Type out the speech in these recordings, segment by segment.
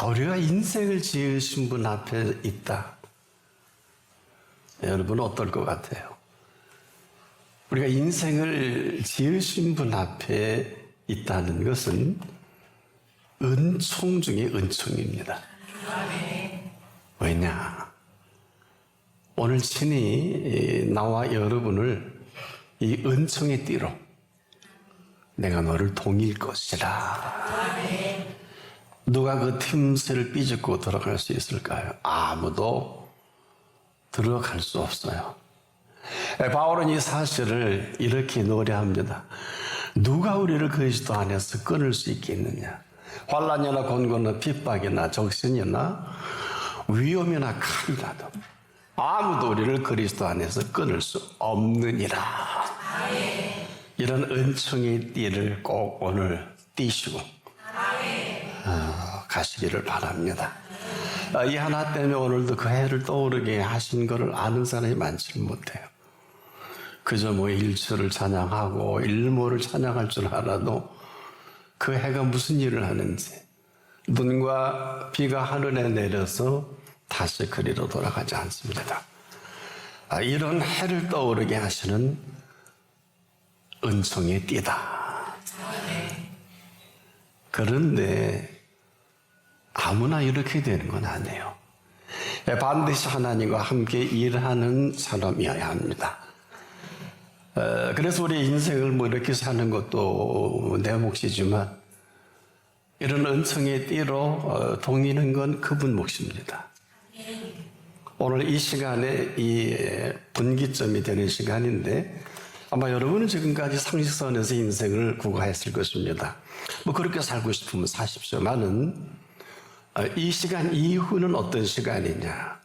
우리가 인생을 지으신 분 앞에 있다. 여러분 어떨 것 같아요? 우리가 인생을 지으신 분 앞에 있다는 것은 은총 중에 은총입니다. 왜냐? 오늘 친히 나와 여러분을 이 은총의 띠로 내가 너를 동일 것이라. 누가 그 틈새를 삐집고 들어갈 수 있을까요? 아무도 들어갈 수 없어요. 바울은 이 사실을 이렇게 노래합니다. 누가 우리를 그리스도 안에서 끊을 수 있겠느냐? 환난이나 곤고나 핍박이나 적신이나 위험이나 칼이라도 아무도 우리를 그리스도 안에서 끊을 수 없느니라. 이런 은총의 띠를 꼭 오늘 띠시고 가시기를 바랍니다. 이 하나 때문에 오늘도 그 해를 떠오르게 하신 것을 아는 사람이 많지는 못해요. 그저 뭐 일처를 찬양하고 일모를 찬양할 줄 알아도 그 해가 무슨 일을 하는지, 눈과 비가 하늘에 내려서 다시 그리로 돌아가지 않습니다. 이런 해를 떠오르게 하시는 은총의 띠다. 그런데 아무나 이렇게 되는 건 아니에요. 반드시 하나님과 함께 일하는 사람이어야 합니다. 그래서 우리 인생을 뭐 이렇게 사는 것도 내 몫이지만 이런 은총의 띠로 동이는 건 그분 몫입니다. 오늘 이 시간에 이 분기점이 되는 시간인데 아마 여러분은 지금까지 상식선에서 인생을 구가했을 것입니다. 뭐 그렇게 살고 싶으면 사십시오만은 이 시간 이후는 어떤 시간이냐.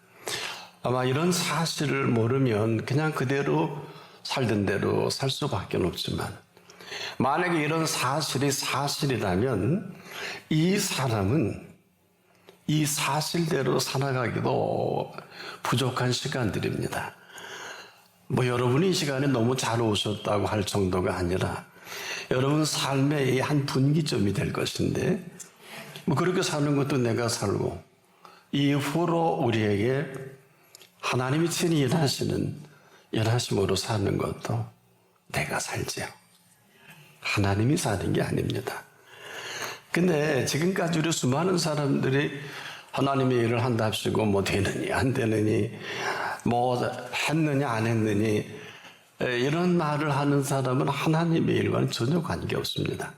아마 이런 사실을 모르면 그냥 그대로 살던 대로 살 수밖에 없지만 만약에 이런 사실이 사실이라면 이 사람은 이 사실대로 살아가기도 부족한 시간들입니다. 뭐 여러분이 이 시간에 너무 잘 오셨다고 할 정도가 아니라 여러분 삶의 한 분기점이 될 것인데 뭐 그렇게 사는 것도 내가 살고 이후로 우리에게 하나님이 친히 일하심으로 사는 것도 내가 살지요. 하나님이 사는 게 아닙니다. 근데 지금까지 우리 수많은 사람들이 하나님의 일을 한답시고 뭐 되느니 안 되느니 뭐 했느냐 안 했느니 이런 말을 하는 사람은 하나님의 일과는 전혀 관계없습니다.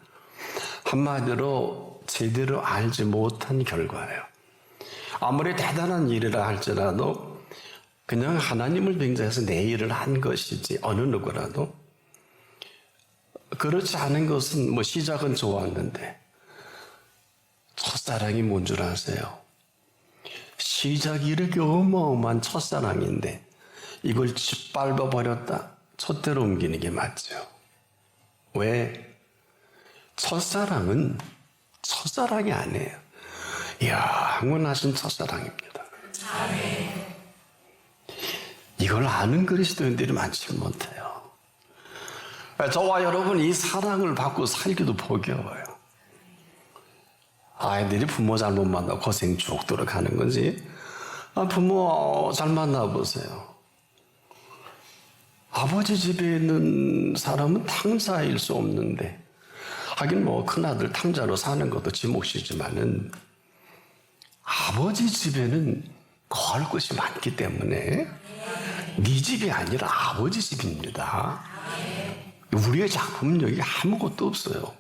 한마디로 제대로 알지 못한 결과예요. 아무리 대단한 일이라 할지라도 그냥 하나님을 빙자해서 내 일을 한 것이지 어느 누구라도 그렇지 않은 것은 뭐 시작은 좋았는데 첫사랑이 뭔 줄 아세요? 시작이 이렇게 어마어마한 첫사랑인데 이걸 짓밟아 버렸다. 첫대로 옮기는 게 맞죠. 왜? 첫사랑은 첫사랑이 아니에요. 영원하신 첫사랑입니다. 이걸 아는 그리스도인들이 많지 못해요. 저와 여러분 이 사랑을 받고 살기도 버거워요. 아이들이 부모 잘못 만나 고생 죽도록 하는 건지 부모 잘 만나보세요. 아버지 집에 있는 사람은 탕자일 수 없는데 하긴 뭐 큰아들 탕자로 사는 것도 지 몫이지만은 아버지 집에는 거할 것이 많기 때문에 네 집이 아니라 아버지 집입니다. 우리의 작품은 여기 아무것도 없어요.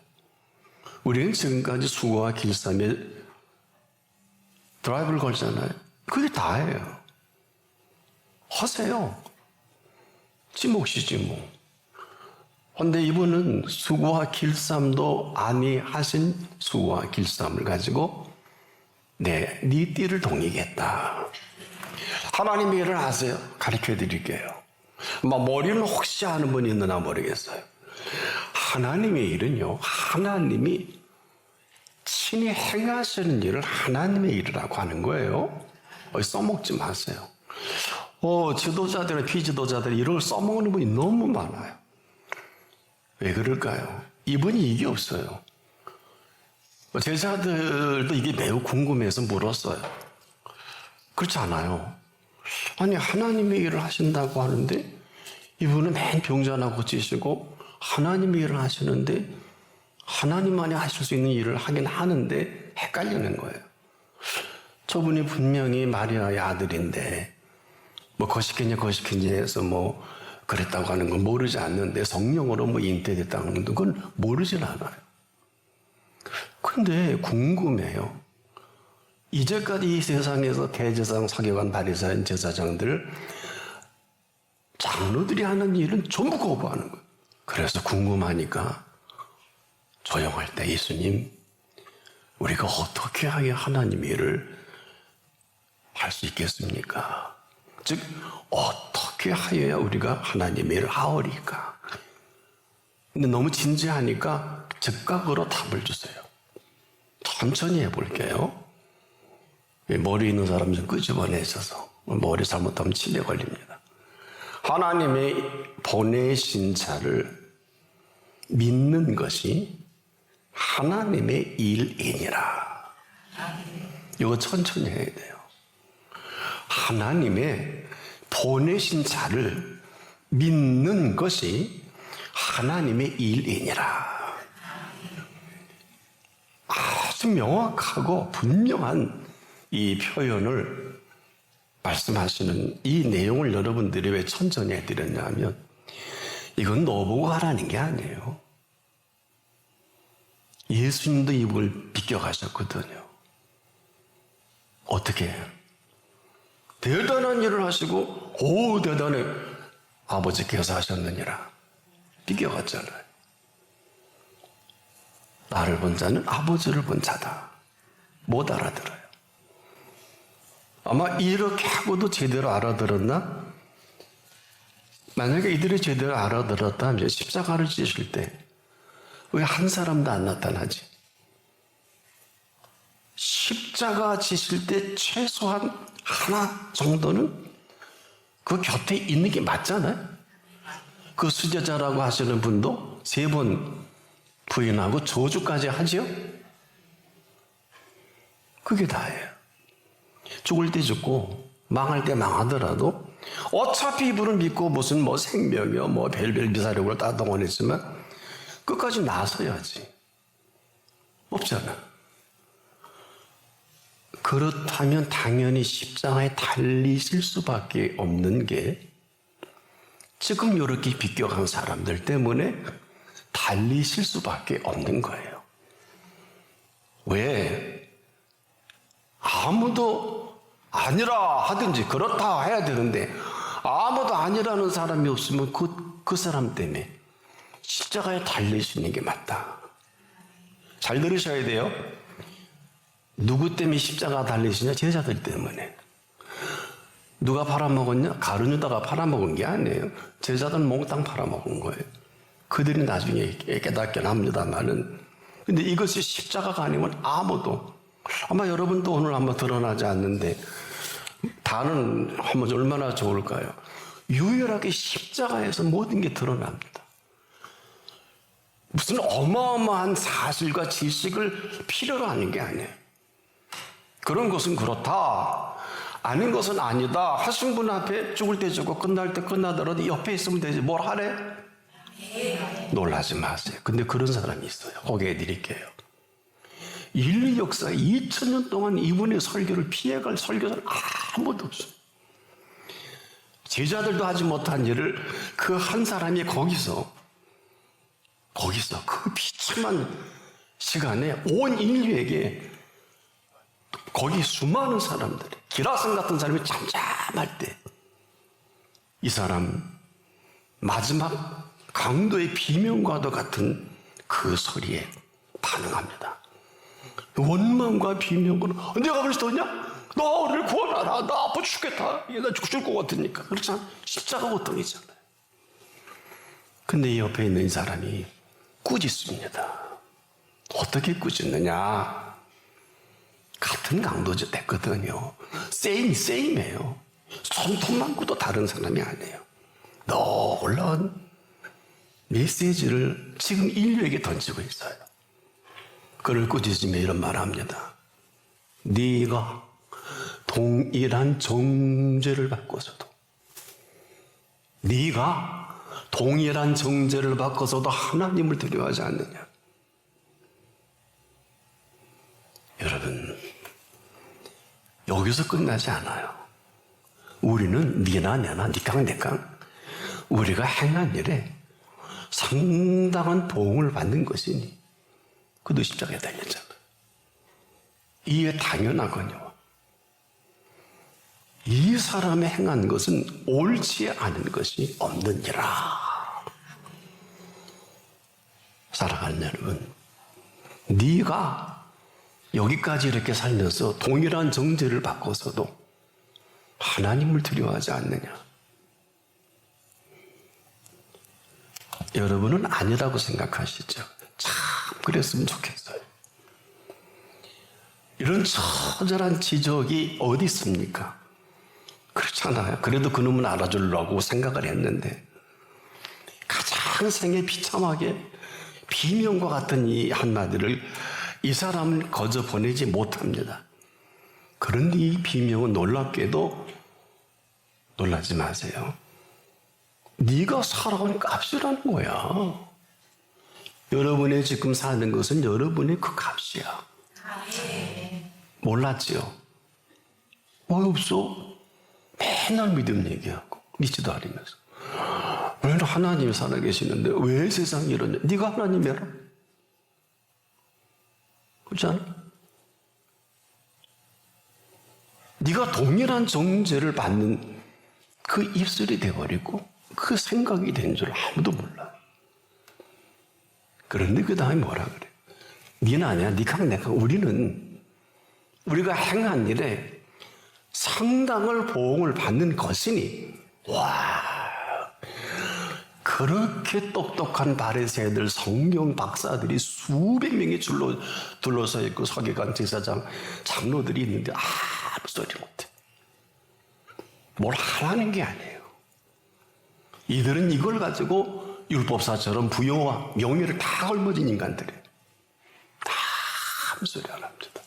우리는 지금까지 수고와 길쌈에 드라이브를 걸잖아요. 그게 다예요. 하세요. 지 몫이지 뭐. 그런데 이분은 수고와 길쌈도 아니 하신 수고와 길쌈을 가지고 네 띠를 동이겠다. 하나님의 일을 하세요. 가르쳐 드릴게요. 머리는 혹시 아는 분이 있느냐 모르겠어요. 하나님의 일은요, 하나님이 친히 행하시는 일을 하나님의 일이라고 하는 거예요. 써먹지 마세요. 지도자들이나 비지도자들이 이걸 써먹는 분이 너무 많아요. 왜 그럴까요? 이분이 이게 없어요. 제자들도 이게 매우 궁금해서 물었어요. 그렇지 않아요? 아니, 하나님의 일을 하신다고 하는데 이분은 맨 병자나 고치시고 하나님의 일을 하시는데 하나님만이 하실 수 있는 일을 하긴 하는데 헷갈리는 거예요. 저분이 분명히 마리아의 아들인데 뭐 거시기냐 해서 뭐 그랬다고 하는 건 모르지 않는데 성령으로 뭐 잉태됐다고 하는 건 모르진 않아요. 근데 궁금해요. 이제까지 이 세상에서 대제사장, 서기관, 바리새인, 제사장들 장로들이 하는 일은 전부 거부하는 거예요. 그래서 궁금하니까 조용할 때 예수님, 우리가 어떻게 하여 하나님의 일을 할 수 있겠습니까? 즉 어떻게 하여야 우리가 하나님의 일을 하오리까? 근데 너무 진지하니까 즉각으로 답을 주세요. 천천히 해볼게요. 머리 있는 사람 좀 끄집어내셔서 머리 잘못하면 치매 걸립니다. 하나님의 보내신 자를 믿는 것이 하나님의 일이니라. 이거 천천히 해야 돼요. 하나님의 보내신 자를 믿는 것이 하나님의 일이니라. 아주 명확하고 분명한 이 표현을 말씀하시는 이 내용을 여러분들이 왜 천천히 해드렸냐면 이건 너보고 하라는 게 아니에요. 예수님도 이걸 비껴가셨거든요. 어떻게 해요? 대단한 일을 하시고 오 대단해 아버지께서 하셨느니라 비껴갔잖아요. 나를 본 자는 아버지를 본 자다. 못 알아들어요. 아마 이렇게 하고도 제대로 알아들었나? 만약에 이들이 제대로 알아들었다면 십자가를 지실 때 왜 한 사람도 안 나타나지? 십자가 지실 때 최소한 하나 정도는 그 곁에 있는 게 맞잖아요. 그 수제자라고 하시는 분도 3번 부인하고 저주까지 하지요? 그게 다예요. 죽을 때 죽고 망할 때 망하더라도 어차피 이분을 믿고 무슨 뭐 생명이요 뭐 별별 미사력을 다 동원했지만 끝까지 나서야지. 없잖아. 그렇다면 당연히 십자가에 달리실 수밖에 없는 게 지금 이렇게 비껴간 사람들 때문에 달리실 수밖에 없는 거예요. 왜? 아무도 아니라 하든지 그렇다 해야 되는데 아무도 아니라는 사람이 없으면 그 사람 때문에 십자가에 달리시는 게 맞다. 잘 들으셔야 돼요. 누구 때문에 십자가 달리시냐? 제자들 때문에. 누가 팔아먹었냐? 가룟유다가 팔아먹은 게 아니에요. 제자들은 몽땅 팔아먹은 거예요. 그들이 나중에 깨닫게 합니다만은. 근데 이것이 십자가가 아니면 아무도 아마 여러분도 오늘 한번 드러나지 않는데 다는 한번 얼마나 좋을까요? 유일하게 십자가에서 모든 게 드러납니다. 무슨 어마어마한 사실과 지식을 필요로 하는 게 아니에요. 그런 것은 그렇다. 아닌 것은 아니다. 하신 분 앞에 죽을 때 죽고 끝날 때 끝나더라도 옆에 있으면 되지. 뭘 하래? 놀라지 마세요. 근데 그런 사람이 있어요. 소개해 드릴게요. 인류 역사 2000년 동안 이분의 설교를 피해갈 설교자는 아무도 없어요. 제자들도 하지 못한 일을 그 한 사람이 거기서 그 비참한 시간에 온 인류에게 거기 수많은 사람들이 기라성 같은 사람이 잠잠할 때 이 사람 마지막 강도의 비명과도 같은 그 소리에 반응합니다. 원망과 비명과 내가 그리스도냐? 너를 구원하라. 나 아파 죽겠다. 나 죽을 것 같으니까. 그렇잖아. 십자가 고통이잖아요. 근데 이 옆에 있는 이 사람이 꾸짖습니다. 어떻게 꾸짖느냐? 같은 강도죠 됐거든요. 세임이에요. 손톱만 끄도 다른 사람이 아니에요. 놀라운 메시지를 지금 인류에게 던지고 있어요. 그를 꾸짖으며 이런 말을 합니다. 네가 동일한 정죄를 받고서도 네가 동일한 정죄를 받고서도 하나님을 두려워하지 않느냐. 여러분, 여기서 끝나지 않아요. 우리는 네나 내나 니깡 내깡 우리가 행한 일에 상당한 보응을 받는 것이니 그도 십자가에 달렸잖아. 이에 당연하거니와 이 사람의 행한 것은 옳지 않은 것이 없느니라. 사랑하는 여러분, 네가 여기까지 이렇게 살면서 동일한 정죄를 받고서도 하나님을 두려워하지 않느냐? 여러분은 아니라고 생각하시죠? 참 그랬으면 좋겠어요. 이런 처절한 지적이 어디 있습니까? 그렇잖아요. 그래도 그놈은 알아주려고 생각을 했는데 가장 생애 비참하게 비명과 같은 이 한마디를 이 사람은 거저 보내지 못합니다. 그런데 이 비명은 놀랍게도 놀라지 마세요. 네가 살아온 값이라는 거야. 여러분의 지금 사는 것은 여러분의 그 값이야. 몰랐지요? 없어? 맨날 믿음 얘기하고 믿지도 않으면서 왜 하나님이 살아계시는데 왜 세상이 이러냐? 네가 하나님이라? 그렇지 않아? 네가 동일한 정죄를 받는 그 입술이 돼버리고 그 생각이 된 줄 아무도 몰라. 그런데 그 다음에 뭐라 그래? 니는 아니야. 니가 내가 우리가 행한 일에 상당을 보응을 받는 것이니 그렇게 똑똑한 바리새인들 성경 박사들이 수백 명이 줄로 둘러서 있고 서기관 제사장 장로들이 있는데 아무 소리 못해. 뭘 하라는 게 아니에요. 이들은 이걸 가지고 율법사처럼 부여와 명예를 다 헐머진 인간들이에요. 다 아무 소리 안 합니다.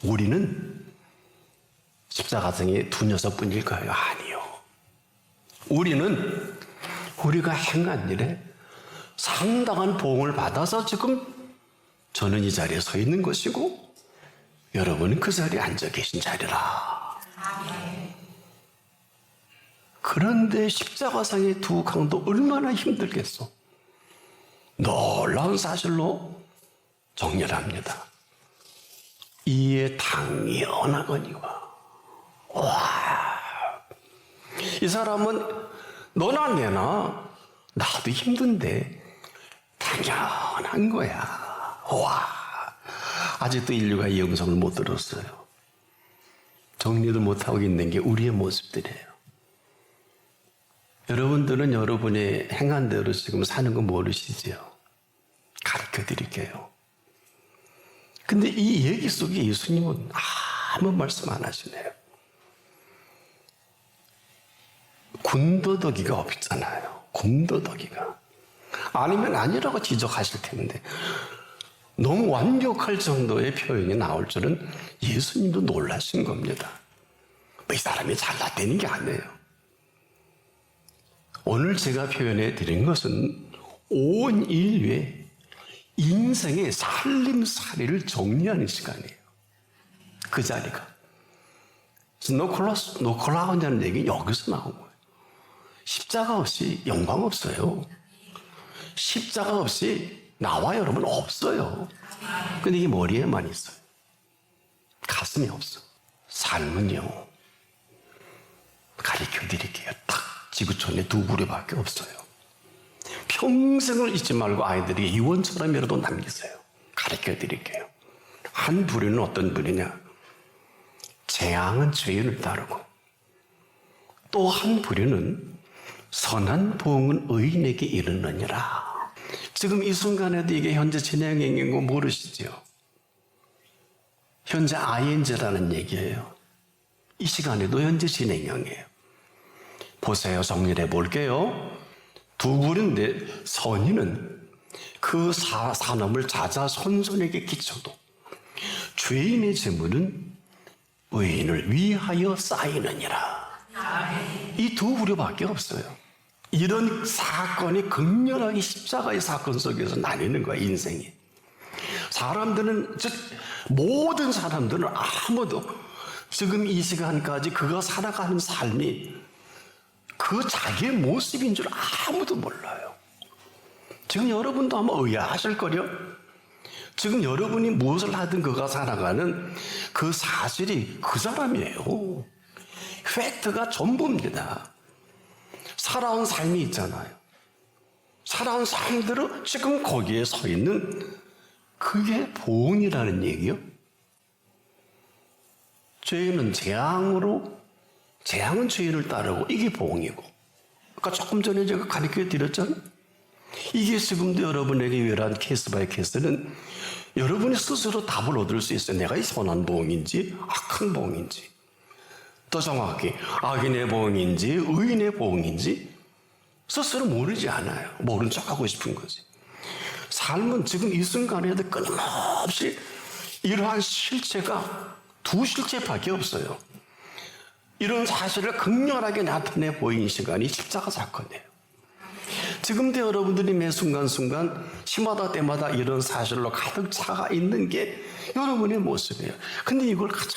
우리는 십자가상의 두 녀석뿐일까요? 아니요. 우리는 우리가 행한 일에 상당한 보응을 받아서 지금 저는 이 자리에 서 있는 것이고 여러분은 그 자리에 앉아 계신 자리라. 그런데 십자가상의 두 강도 얼마나 힘들겠어. 놀라운 사실로 정렬합니다. 이에 당연하거니와. 이 사람은 너나 내나 나도 힘든데 당연한 거야. 아직도 인류가 이 영성을 못 들었어요. 정리를 못하고 있는 게 우리의 모습들이에요. 여러분들은 여러분의 행한 대로 지금 사는 거 모르시지요? 가르쳐 드릴게요. 근데 이 얘기 속에 예수님은 아무 말씀 안 하시네요. 군더더기가 없잖아요. 군더더기가. 아니면 아니라고 지적하실 텐데 너무 완벽할 정도의 표현이 나올 줄은 예수님도 놀라신 겁니다. 이 사람이 잘났다는 게 아니에요. 오늘 제가 표현해 드린 것은 온 인류의 인생의 살림살이를 정리하는 시간이에요. 그 자리가. 노콜라운이라는 얘기 여기서 나온 거예요. 십자가 없이 영광 없어요. 십자가 없이 나와 여러분 없어요. 근데 이게 머리에만 있어요. 가슴이 없어. 삶은요. 가르쳐 드릴게요. 딱 지구촌에 두 부류밖에 없어요. 평생을 잊지 말고 아이들이 유언처럼이라도 남기세요. 가르쳐 드릴게요. 한 부류는 어떤 부류냐? 재앙은 죄인을 따르고 또 한 부류는 선한 보응은 의인에게 이르느니라. 지금 이 순간에도 이게 현재 진행형인 거 모르시죠? 현재 ing라는 얘기예요. 이 시간에도 현재 진행형이에요. 보세요. 정리해 볼게요. 두 부류인데 선인은 그 산업을 자자손손에게 끼쳐도 죄인의 재물은 의인을 위하여 쌓이느니라. 이 두 부류밖에 없어요. 이런 사건이 극렬하게 십자가의 사건 속에서 나뉘는 거야, 인생이. 사람들은, 즉 모든 사람들은 아무도 지금 이 시간까지 그가 살아가는 삶이 그 자기의 모습인 줄 아무도 몰라요. 지금 여러분도 아마 의아하실 거요. 지금 여러분이 무엇을 하든 그가 살아가는 그 사실이 그 사람이에요. 팩트가 전부입니다. 살아온 삶이 있잖아요. 살아온 삶대로 지금 거기에 서 있는 그게 보응이라는 얘기요. 죄인은 재앙은 죄인을 따르고 이게 보응이고, 아까 조금 전에 제가 가르쳐 드렸잖아요. 이게 지금도 여러분에게 유일한 케이스 바이 케이스는 여러분이 스스로 답을 얻을 수 있어요. 내가 이 선한 보응인지 악한 보응인지, 더 정확히 악인의 보응인지 의인의 보응인지 스스로 모르지 않아요. 모른 척하고 싶은 거지. 삶은 지금 이 순간에도 끊임없이 이러한 실체가 두 실체밖에 없어요. 이런 사실을 극렬하게 나타내 보인 시간이 십자가 사건이에요. 지금도 여러분들이 매 순간순간 시마다 때마다 이런 사실로 가득 차가 있는 게 여러분의 모습이에요. 근데 이걸 가장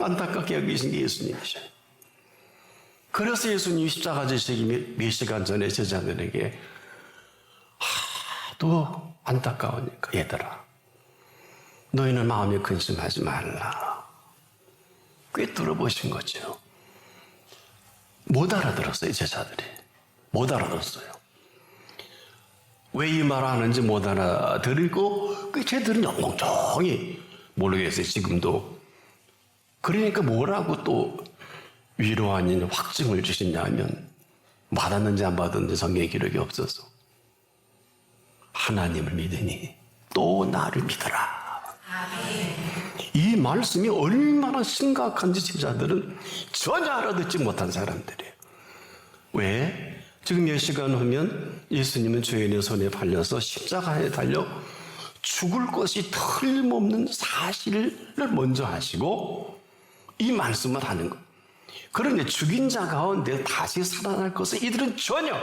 안타깝게 여기신 게 예수님이셔요. 그래서 예수님이 십자가 지시기 몇 시간 전에 제자들에게 하도 안타까우니까 얘들아, 너희는 마음에 근심하지 말라. 꿰뚫어 보신 거죠. 못 알아들었어요. 제자들이 못 알아들었어요. 왜 이 말 하는지 못 알아들고 쟤들은 영롱정이 모르겠어요. 지금도. 그러니까 뭐라고 또 위로 아닌 확증을 주시냐면, 받았는지 안 받았는지 성경의 기록이 없어서 하나님을 믿으니 또 나를 믿어라. 이 말씀이 얼마나 심각한지 제자들은 전혀 알아듣지 못한 사람들이에요. 왜? 지금 몇 시간 후면 예수님은 죄인의 손에 팔려서 십자가에 달려 죽을 것이 틀림없는 사실을 먼저 하시고 이 말씀을 하는 것. 그런데 죽인 자 가운데 다시 살아날 것을 이들은 전혀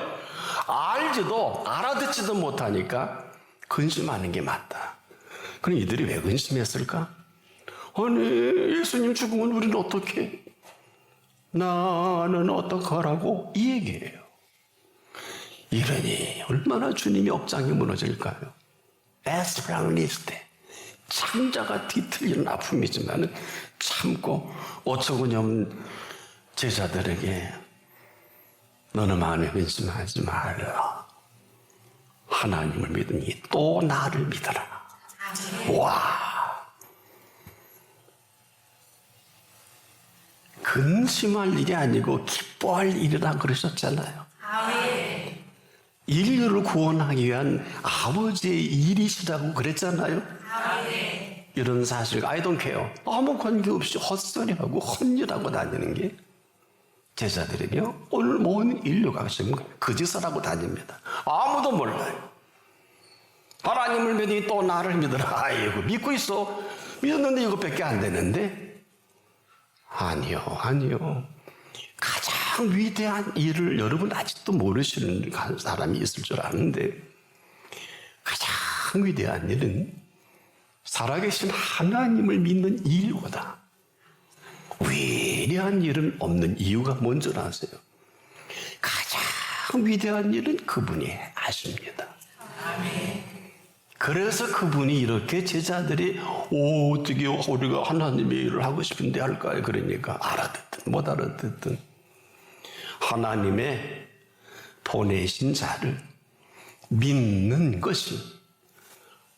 알지도 알아듣지도 못하니까 근심하는 게 맞다. 그럼 이들이 왜 근심했을까? 아니, 예수님 죽으면 우리는 어떻게? 나는 어떡하라고? 이 얘기예요. 이러니 얼마나 주님이 억장이 무너질까요? 에스프랑리스테, 창자가 뒤틀리는 아픔이지만 참고 어처구니없는 제자들에게 너는 마음에 근심하지 말라. 하나님을 믿으니 또 나를 믿어라. 와, 근심할 일이 아니고 기뻐할 일이라 그러셨잖아요. 인류를 구원하기 위한 아버지의 일이시라고 그랬잖아요. 이런 사실 I don't care, 아무 관계없이 헛소리하고 헛일하고 다니는 게 제자들에게요, 오늘 모든 인류가 지금 그 짓을 하고 다닙니다. 아무도 몰라요. 하나님을 믿으니 또 나를 믿어라. 아이고, 믿고 있어. 믿었는데 이것밖에 안 되는데. 아니요. 가장 위대한 일을 여러분 아직도 모르시는 사람이 있을 줄 아는데, 가장 위대한 일은 살아계신 하나님을 믿는 일보다 위대한 일은 없는 이유가 뭔지 아세요? 가장 위대한 일은 그분이 아십니다. 그래서 그분이 이렇게 제자들이 어떻게 우리가 하나님의 일을 하고 싶은데 할까요? 그러니까 알아듣든 못 알아듣든 하나님의 보내신 자를 믿는 것이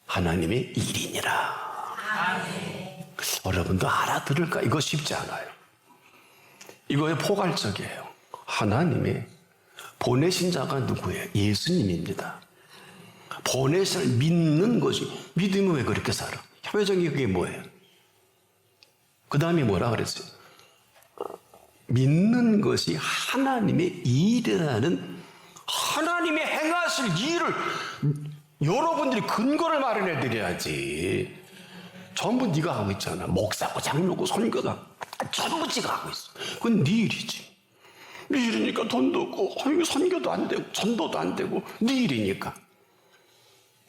하나님의 일이니라. 여러분도 알아들을까? 이거 쉽지 않아요. 이거에 포괄적이에요. 하나님의 보내신 자가 누구예요? 예수님입니다. 보내신 믿는 것이, 믿으면 왜 그렇게 살아? 협회적인 그게 뭐예요? 그 다음에 뭐라 그랬어요? 믿는 것이 하나님의 일이라는, 하나님의 행하실 일을 여러분들이 근거를 마련해 드려야지. 전부 네가 하고 있잖아. 목사고 장로고 선교다. 전부 네가 하고 있어. 그건 네 일이지. 네 일이니까 돈도 없고 선교도 안 되고 전도도 안 되고 네 일이니까.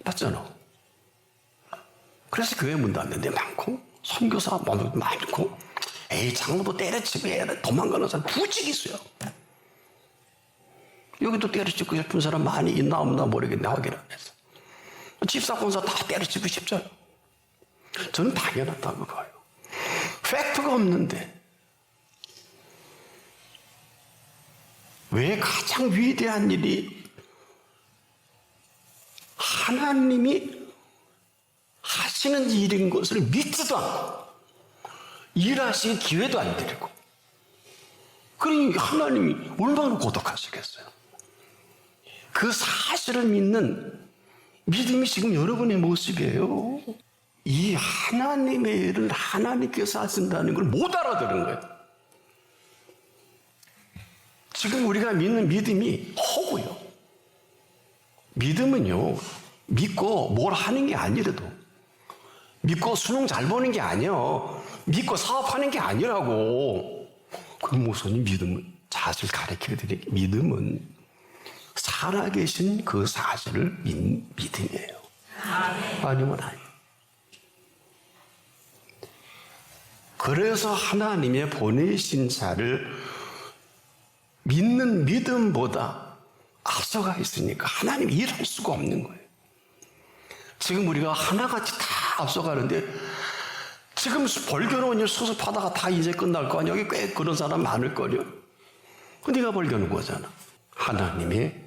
맞잖아. 그래서 교회 문 닫는 데 많고 선교사 많고 에이 장로도 때려치고 도망가는 사람 부직 있어요. 여기도 때려치고 싶은 사람 많이 있나 없나 모르겠네. 확인 안 했어. 집사권사 다 때려치고 싶잖아. 저는 당연하다고 봐요. 팩트가 없는데 왜 가장 위대한 일이 하나님이 하시는 일인 것을 믿지도 않고 일하실 기회도 안 드리고, 그러니 하나님이 얼마나 고독하시겠어요. 그 사실을 믿는 믿음이 지금 여러분의 모습이에요. 이 하나님의 일을 하나님께서 하신다는 걸 못 알아들은 거예요. 지금 우리가 믿는 믿음이 허구요. 믿음은요, 믿고 뭘 하는 게 아니라도, 믿고 수능 잘 보는 게 아니에요. 믿고 사업하는 게 아니라고. 그럼 목사님 믿음은 사실 가르쳐 드릴게요. 믿음은 살아계신 그 사실을 믿음이에요. 아니면 아니에요. 그래서 하나님의 보내신 자를 믿는 믿음보다 앞서가 있으니까 하나님 일할 수가 없는 거예요. 지금 우리가 하나같이 다 앞서가는데 지금 벌겨놓은 수습하다가 다 이제 끝날 거 아니야. 여기 꽤 그런 사람 많을 거요. 네가 벌겨놓은 거잖아. 하나님의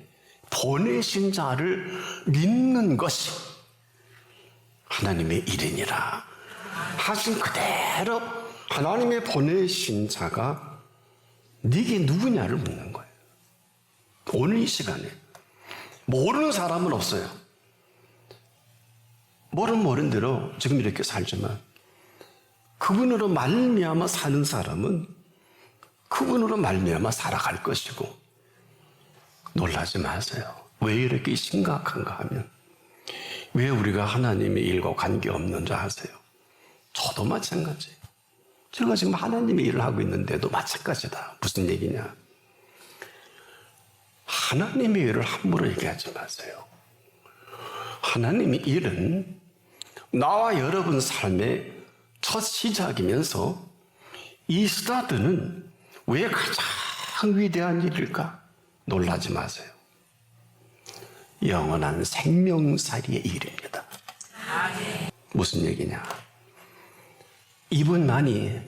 보내신 자를 믿는 것이 하나님의 일이니라 하신 그대로 하나님의 보내신 자가 네게 누구냐를 묻는 거예요. 오늘 이 시간에 모르는 사람은 없어요. 모르는 대로 지금 이렇게 살지만 그분으로 말미암아 사는 사람은 그분으로 말미암아 살아갈 것이고, 놀라지 마세요. 왜 이렇게 심각한가 하면 왜 우리가 하나님의 일과 관계없는 줄 아세요? 저도 마찬가지예요. 제가 지금 하나님의 일을 하고 있는데도 마찬가지다. 무슨 얘기냐? 하나님의 일을 함부로 얘기하지 마세요. 하나님의 일은 나와 여러분 삶의 첫 시작이면서 이 스타트는 왜 가장 위대한 일일까? 놀라지 마세요. 영원한 생명살이의 일입니다. 무슨 얘기냐? 이분만이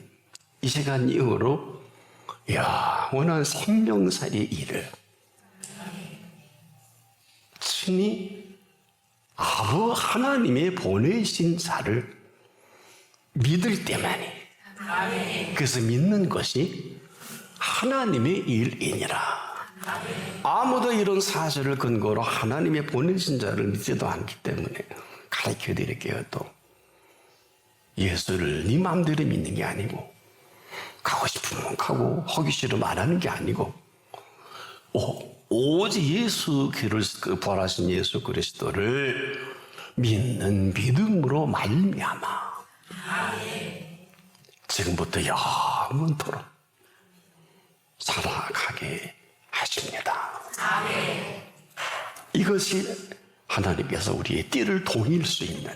이 시간 이후로 영원한 생명살이의 일을 친히 아버 하나님의 보내신 자를 믿을 때만이, 그래서 믿는 것이 하나님의 일이니라. 아무도 이런 사실을 근거로 하나님의 보내신 자를 믿지도 않기 때문에 가르쳐 드릴게요. 또 예수를 네 마음대로 믿는 게 아니고, 가고 싶으면 가고 하기 싫으면 안 하는 게 아니고, 오직 예수 부활하신 예수 그리스도를 믿는 믿음으로 말미암아 지금부터 영원토록 살아가게 하십니다. 이것이 하나님께서 우리의 띠를 동일 수 있는